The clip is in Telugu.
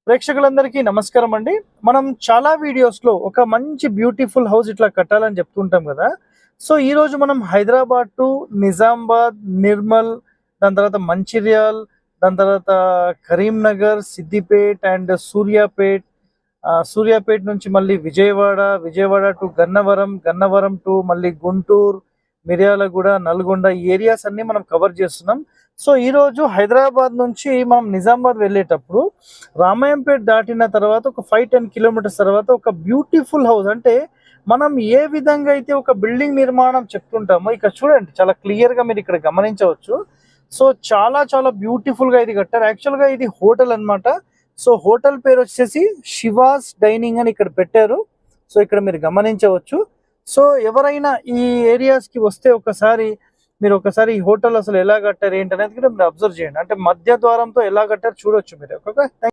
ప్రేక్షకులందరికీ నమస్కారం అండి. మనం చాలా వీడియోస్‌లో ఒక మంచి బ్యూటిఫుల్ హౌస్ ఇట్లా కట్టాలని చెప్తుంటాం కదా! సో, ఈరోజు మనం హైదరాబాద్ టు నిజామాబాద్, నిర్మల్, దాని తర్వాత మంచిర్యాల్, దాని తర్వాత కరీంనగర్, సిద్దిపేట్ అండ్ సూర్యాపేట్, సూర్యాపేట్ నుంచి మళ్ళీ విజయవాడ, విజయవాడ టు గన్నవరం, గన్నవరం టు మళ్ళీ గుంటూరు, మిర్యాలగూడ, నల్గొండ ఈ ఏరియాస్ అన్నీ మనం కవర్ చేస్తున్నాం. సో, ఈరోజు హైదరాబాద్ నుంచి మనం నిజామాబాద్ వెళ్ళేటప్పుడు రామాయంపేట్ దాటిన తర్వాత ఒక 5-10 కిలోమీటర్స్ తర్వాత ఒక బ్యూటిఫుల్ హౌస్, అంటే మనం ఏ విధంగా అయితే ఒక బిల్డింగ్ నిర్మాణం చెప్తుంటామో ఇక్కడ చూడండి, చాలా క్లియర్‌గా మీరు ఇక్కడ గమనించవచ్చు. సో, చాలా చాలా బ్యూటిఫుల్‌గా ఇది కట్టారు. యాక్చువల్‌గా ఇది హోటల్ అన్నమాట. సో, హోటల్ పేరు వచ్చేసి శివాస్ డైనింగ్ అని ఇక్కడ పెట్టారు. సో, ఇక్కడ మీరు గమనించవచ్చు. సో, ఎవరైనా ఈ ఏరియాస్‌కి వస్తే మీరు ఒకసారి ఈ హోటల్ అసలు ఎలా కట్టారు ఏంటనేది కూడా మీరు అబ్జర్వ్ చేయండి. అంటే మధ్య ద్వారంతో ఎలా కట్టారో చూడొచ్చు మీరు. ఓకే.